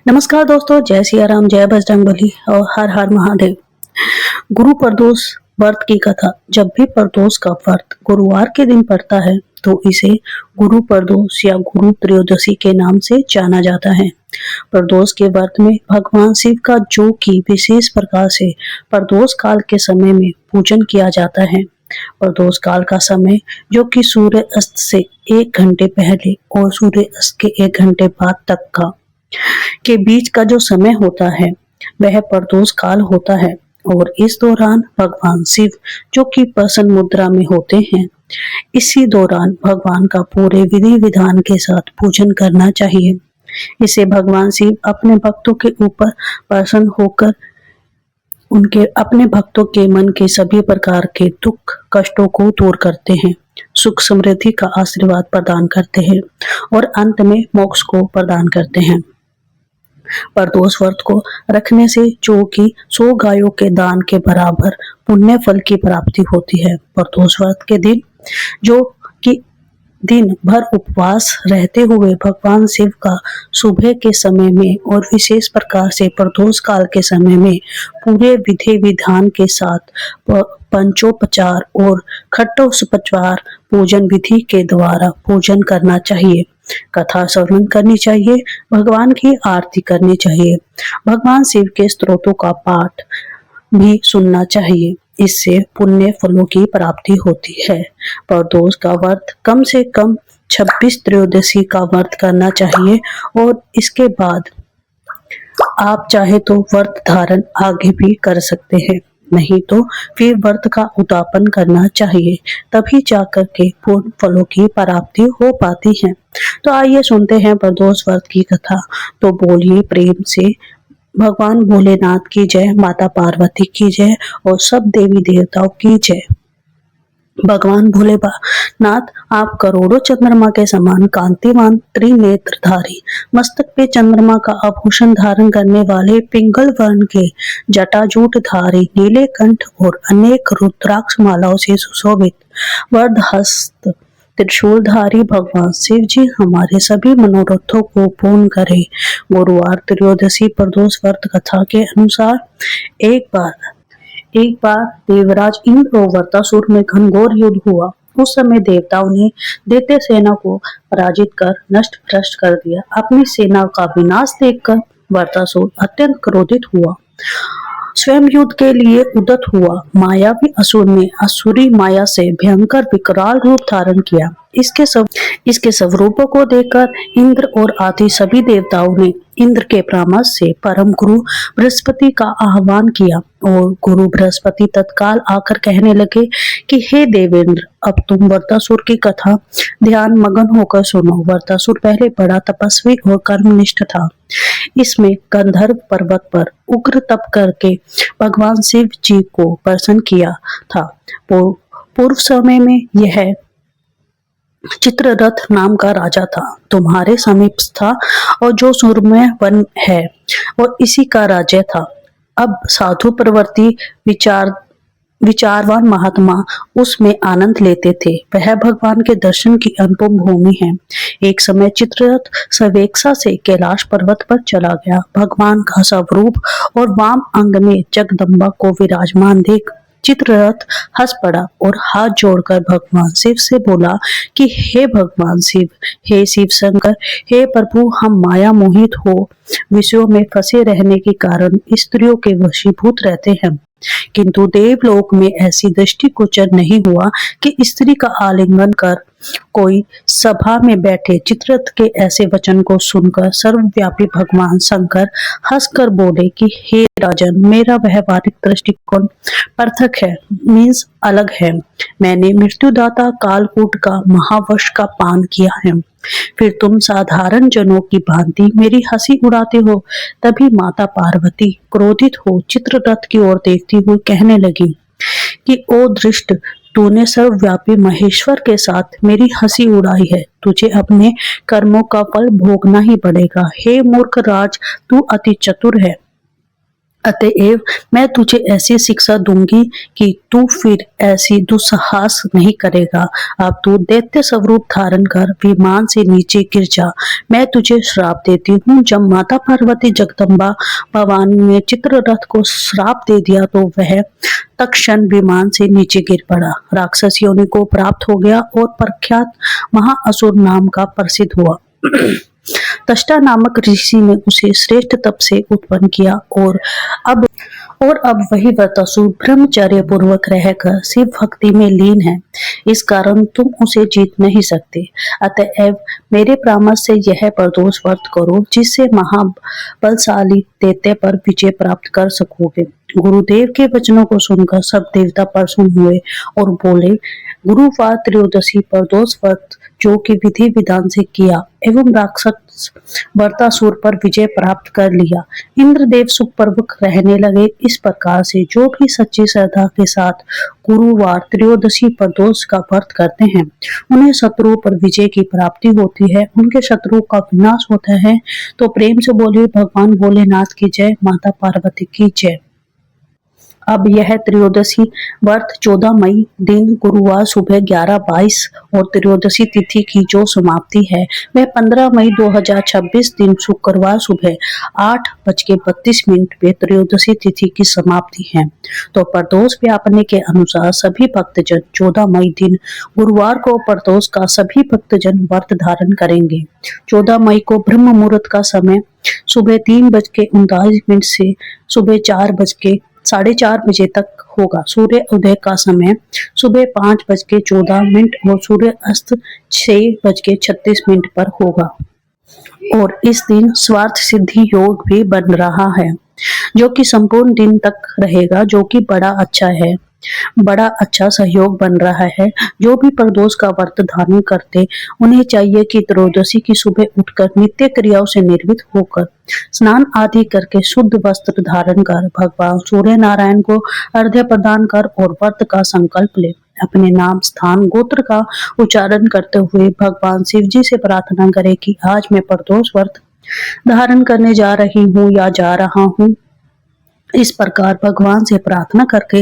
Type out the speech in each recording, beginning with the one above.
नमस्कार दोस्तों, जय सिया राम, जय बजरंगबली और हर हर महादेव। गुरु प्रदोष व्रत की कथा। जब भी प्रदोष का व्रत गुरुवार के दिन पड़ता है तो इसे गुरु प्रदोष या गुरु त्रयोदशी के नाम से जाना जाता है। प्रदोष के व्रत में भगवान शिव का जो कि विशेष प्रकार से प्रदोष काल के समय में पूजन किया जाता है। प्रदोष काल का समय जो कि सूर्य अस्त से 1 घंटे पहले और सूर्य अस्त के 1 घंटे बाद तक का के बीच का जो समय होता है वह प्रदोष काल होता है। और इस दौरान भगवान शिव जो कि प्रसन्न मुद्रा में होते हैं, इसी दौरान भगवान का पूरे विधि विधान के साथ पूजन करना चाहिए। इसे भगवान शिव अपने भक्तों के ऊपर प्रसन्न होकर उनके अपने भक्तों के मन के सभी प्रकार के दुख कष्टों को दूर करते हैं, सुख समृद्धि का आशीर्वाद प्रदान करते हैं और अंत में मोक्ष को प्रदान करते हैं। प्रदोष व्रत को रखने से जो कि 100 गायों के दान के बराबर पुण्य फल की प्राप्ति होती है। प्रदोष व्रत के दिन जो कि दिन भर उपवास रहते हुए भगवान शिव का सुबह के समय में और विशेष प्रकार से प्रदोष काल के समय में पूरे विधि विधान के साथ पंचोपचार और खट्टोपचार पूजन विधि के द्वारा पूजन करना चाहिए। कथा श्रवण करनी चाहिए, भगवान की आरती करनी चाहिए, भगवान शिव के स्तोत्रों का पाठ भी सुनना चाहिए। इससे पुण्य फलों की प्राप्ति होती है। प्रदोष का व्रत कम से कम 26 त्रयोदशी का व्रत करना चाहिए और इसके बाद आप चाहे तो व्रत धारण आगे भी कर सकते हैं, नहीं तो फिर व्रत का उद्यापन करना चाहिए, तभी जाकर के पूर्ण फलों की प्राप्ति हो पाती है। तो आइए सुनते हैं प्रदोष व्रत की कथा। तो बोलिए प्रेम से भगवान भोलेनाथ की जय, माता पार्वती की जय और सब देवी देवताओं की जय। भगवान भोलेनाथ आप करोड़ों चंद्रमा के समान कांतिमान त्रिनेत्रधारी, मस्तक पे चंद्रमा का आभूषण धारण करने वाले, पिंगल वर्ण के जटाजूटधारी, नीले कंठ और अनेक रुद्राक्ष मालाओं से सुशोभित वरदहस्त त्रिशूलधारी भगवान शिव जी हमारे सभी मनोरथों को पूर्ण करे। गुरुवार त्रयोदशी प्रदोष व्रत कथा के अनुसार एक बार देवराज इंद्र और वृत्रासुर में घनघोर युद्ध हुआ। उस समय देवताओं ने दैत्य सेना को पराजित कर नष्ट भ्रष्ट कर दिया। अपनी सेना का विनाश देखकर वृत्रासुर अत्यंत क्रोधित हुआ, स्वयं युद्ध के लिए उद्यत हुआ। मायावी असुर ने असुरी माया से भयंकर विकराल रूप धारण किया। इसके सब रूपों को देखकर इंद्र और आदि सभी देवताओं ने इंद्र के परामर्श से परम गुरु बृहस्पति का आह्वान किया और गुरु बृहस्पति तत्काल आकर कहने लगे कि हे देवेंद्र, अब तुम वृत्रासुर की कथा ध्यान मगन होकर सुनो। वृत्रासुर पहले बड़ा तपस्वी और कर्मनिष्ठ था। इसमें गंधर्व पर्वत पर उग्र तप करके भगवान शिव जी को प्रसन्न किया था। पूर्व समय में यह चित्ररथ नाम का राजा था, तुम्हारे समीप था और जो सुरमय वन है और इसी का राज्य था। अब साधु प्रवृत्ति विचारवान महात्मा उसमें आनंद लेते थे। वह भगवान के दर्शन की अनुपम भूमि है। एक समय चित्ररथ सवेक्षा से कैलाश पर्वत पर चला गया। भगवान का स्वरूप और वाम अंग में जगदम्बा को विराजमान देख चित्ररथ हंस पड़ा और हाथ जोड़कर भगवान शिव से बोला कि हे भगवान शिव, हे शिव शंकर, हे प्रभु, हम माया मोहित हो विषयों में फंसे रहने के कारण स्त्रियों के वशीभूत रहते हैं, किंतु देवलोक में ऐसी दृष्टि गोचर नहीं हुआ कि स्त्री का आलिंगन कर कोई सभा में बैठे। चित्ररथ के ऐसे वचन को सुनकर सर्वव्यापी भगवान शंकर हंसकर बोले कि हे राजन, मेरा व्यवहारिक दृष्टिकोण पृथक है, मीन्स अलग है। मैंने मृत्युदाता कालकूट का महावश का पान किया है, फिर तुम साधारण जनों की भांति मेरी हंसी उड़ाते हो। तभी माता पार्वती क्रोधित हो चित्ररथ की ओर देखती हुई कहने लगी कि ओ दृष्ट, तूने सर्वव्यापी महेश्वर के साथ मेरी हंसी उड़ाई है, तुझे अपने कर्मों का फल भोगना ही पड़ेगा। हे मूर्ख राज, तू अति चतुर है, अतएव मैं तुझे ऐसी शिक्षा दूंगी कि तू फिर ऐसी दुस्साहस नहीं करेगा। अब तू दैत्य स्वरूप धारण कर विमान से नीचे गिर जा। मैं तुझे श्राप देती हूँ। जब माता पार्वती जगदम्बा भवानी ने चित्ररथ को श्राप दे दिया तो वह तत्क्षण विमान से नीचे गिर पड़ा, राक्षस योनि को प्राप्त हो गया और प्रख्यात महाअसुर नाम का प्रसिद्ध हुआ। तष्टा नामक ऋषि ने उसे श्रेष्ठ तप से उत्पन्न किया अब वही वृत्रासुर ब्रह्मचर्य पूर्वक रहकर शिव भक्ति में लीन है। इस कारण तुम उसे जीत नहीं सकते। अतएव मेरे परामर्श से यह प्रदोष व्रत करो, जिससे महाबलशाली दैत्य पर विजय प्राप्त कर सकोगे। गुरुदेव के वचनों को सुनकर सब देवता प्रसन्न हुए और बोले, गुरुवार त्रयोदशी प्रदोष व्रत जो कि विधि विधान से किया एवं राक्षस वृत्रासुर पर विजय प्राप्त कर लिया। इंद्रदेव सुखपूर्वक रहने लगे। इस प्रकार से जो भी सच्ची श्रद्धा के साथ गुरुवार त्रयोदशी प्रदोष का व्रत करते हैं, उन्हें शत्रु पर विजय की प्राप्ति होती है, उनके शत्रु का विनाश होता है। तो प्रेम से बोलिए भगवान भोलेनाथ की जय, माता पार्वती की जय। अब यह त्रयोदशी व्रत 14 मई दिन गुरुवार सुबह 11:22 और त्रयोदशी तिथि की जो समाप्ति है वह 15 मई 2026 दिन शुक्रवार सुबह 8:32 पे त्रयोदशी तिथि की समाप्ति है। तो प्रदोष व्यापने के अनुसार सभी भक्तजन 14 मई दिन गुरुवार को प्रदोष का सभी भक्तजन व्रत धारण करेंगे। 14 मई को ब्रह्म मुहूर्त का समय सुबह 3:39 से सुबह 4:04 बजे तक होगा। सूर्य उदय का समय सुबह 5:14 और सूर्य अस्त 6:36 पर होगा। और इस दिन स्वार्थ सिद्धि योग भी बन रहा है, जो कि संपूर्ण दिन तक रहेगा, जो कि बड़ा अच्छा सहयोग बन रहा है। जो भी प्रदोष का व्रत धारण करते उन्हें चाहिए कि त्रयोदशी की सुबह उठकर नित्य क्रियाओं से निर्मित होकर स्नान आदि करके शुद्ध वस्त्र धारण कर भगवान सूर्य नारायण को अर्घ्य प्रदान कर और व्रत का संकल्प ले। अपने नाम, स्थान, गोत्र का उच्चारण करते हुए भगवान शिव जी से प्रार्थना करे कि आज मैं प्रदोष व्रत धारण करने जा रही हूँ या जा रहा हूँ। इस प्रकार भगवान से प्रार्थना करके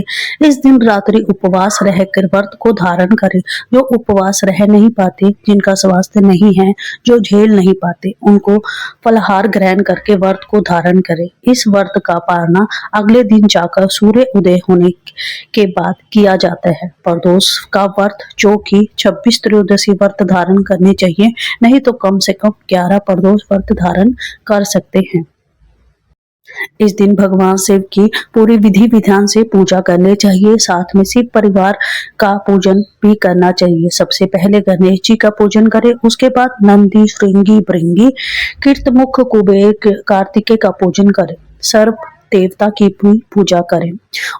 इस दिन रात्रि उपवास रहकर व्रत को धारण करें। जो उपवास रह नहीं पाते, जिनका स्वास्थ्य नहीं है, जो झेल नहीं पाते, उनको फलाहार ग्रहण करके व्रत को धारण करें। इस व्रत का पालना अगले दिन जाकर सूर्य उदय होने के बाद किया जाता है। प्रदोष का व्रत जो कि 26 त्रयोदशी व्रत धारण करने चाहिए, नहीं तो कम से कम 11 प्रदोष व्रत धारण कर सकते हैं। इस दिन भगवान शिव की पूरी विधि विधान से पूजा करनी चाहिए। साथ में शिव परिवार का पूजन भी करना चाहिए। सबसे पहले गणेश जी का पूजन करें, उसके बाद नंदी, श्रृंगी, भृंगी, कीर्तमुख, कुबेर, कार्तिकेय का पूजन करें, सर्प देवता की भी पूजा करें।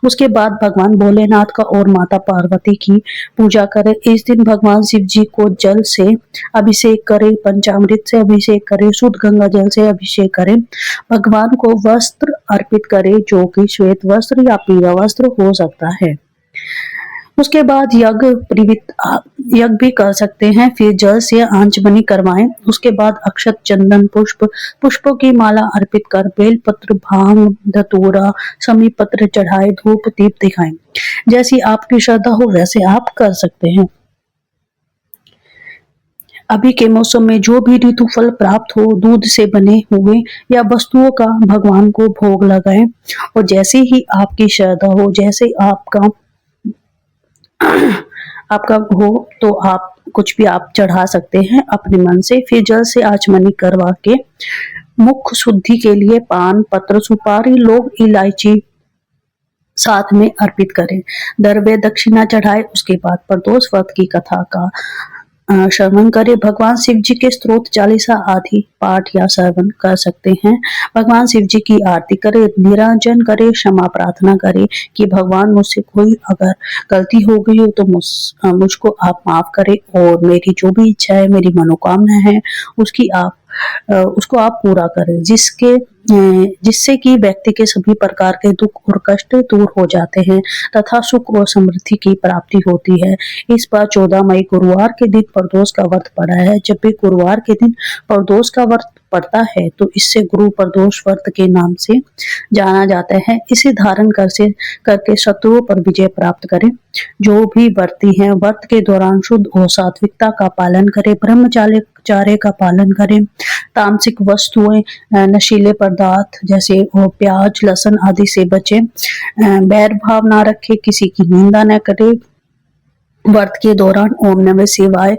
उसके बाद भगवान भोलेनाथ का और माता पार्वती की पूजा करें। इस दिन भगवान शिव जी को जल से अभिषेक करें, पंचामृत से अभिषेक करें, शुद्ध गंगा जल से अभिषेक करें। भगवान को वस्त्र अर्पित करें, जो कि श्वेत वस्त्र या पीला वस्त्र हो सकता है। उसके बाद यज्ञ भी कर सकते हैं। फिर जल से आंचमनी करवाएं। उसके बाद अक्षत, चंदन, पुष्पों की माला अर्पित कर बेलपत्र, भांग, धतूरा, समी पत्र चढ़ाए, धूप दीप दिखाएं। जैसी आपकी श्रद्धा हो वैसे आप कर सकते हैं। अभी के मौसम में जो भी ऋतु फल प्राप्त हो, दूध से बने हुए या वस्तुओं का भगवान को भोग लगाएं। और जैसे ही आपकी श्रद्धा हो, जैसे आपका हो तो आप कुछ भी आप चढ़ा सकते हैं अपने मन से। फिर जल से आचमनी करवा के मुख शुद्धि के लिए पान, पत्र, सुपारी, लौंग, इलायची साथ में अर्पित करें। द्रव्य दक्षिणा चढ़ाए। उसके बाद प्रदोष व्रत की कथा का श्रवण करें। भगवान शिव जी के स्तोत्र, चालीसा आदि पाठ या श्रवण कर सकते हैं। भगवान शिव जी की आरती करें, निराजन करें, क्षमा प्रार्थना करें कि भगवान मुझसे कोई अगर गलती हो गई हो तो मुझको आप माफ करें और मेरी जो भी इच्छा है, मेरी मनोकामना है, उसको आप पूरा करें, जिससे कि व्यक्ति के सभी प्रकार के दुख और कष्ट दूर हो जाते हैं तथा सुख और समृद्धि की प्राप्ति होती है। इस बार 14 मई गुरुवार के दिन प्रदोष का व्रत पड़ा है। जब भी गुरुवार के दिन प्रदोष का व्रत पड़ता है तो इससे गुरु प्रदोष व्रत के नाम से जाना जाता है। इसे धारण करके शत्रुओं पर विजय प्राप्त करें। जो भी व्रती हैं व्रत के दौरान शुद्ध और सात्विकता का पालन करें, ब्रह्मचार्य का पालन करें, तामसिक वस्तुएं, नशीले पदार्थ जैसे प्याज लहसुन आदि से बचें, बैर भाव ना रखे, किसी की निंदा न करे, व्रत के दौरान ओम नमः शिवाय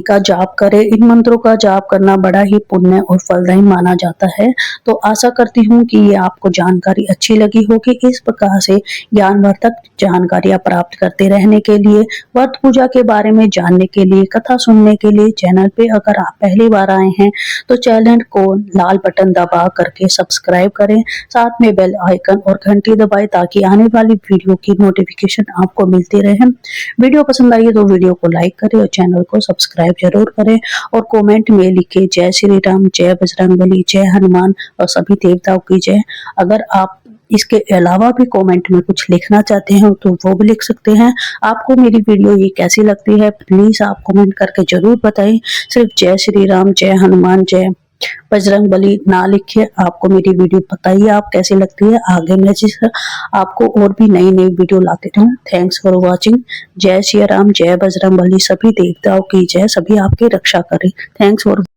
का जाप करें। इन मंत्रों का जाप करना बड़ा ही पुण्य और फलदायी माना जाता है। तो आशा करती हूँ कि ये आपको जानकारी अच्छी लगी होगी। इस प्रकार से ज्ञानवर्धक जानकारियां प्राप्त करते रहने के लिए, व्रत पूजा के बारे में जानने के लिए, कथा सुनने के लिए चैनल पे अगर आप पहली बार आए हैं तो चैनल को लाल बटन दबा करके सब्सक्राइब करें, साथ में बेल आइकन और घंटी दबाएं ताकि आने वाली वीडियो की नोटिफिकेशन आपको मिलती रहे। वीडियो पसंद आई तो वीडियो को लाइक करें और चैनल को सब्सक्राइब जरूर करें और कमेंट में लिखे जय श्री राम, जय बजरंगबली, जय हनुमान और सभी देवताओं की जय। अगर आप इसके अलावा भी कमेंट में कुछ लिखना चाहते हैं तो वो भी लिख सकते हैं। आपको मेरी वीडियो ये कैसी लगती है प्लीज आप कमेंट करके जरूर बताएं। सिर्फ जय श्री राम, जय हनुमान, जय बजरंगबली ना लिखिए। आपको मेरी वीडियो बताइए आप कैसी लगती है, आगे मैं आपको और भी नई नई वीडियो लाते रहूं। Thanks for watching. जय श्री राम, जय बजरंगबली, सभी देवताओं की जय, सभी आपकी रक्षा करें। Thanks for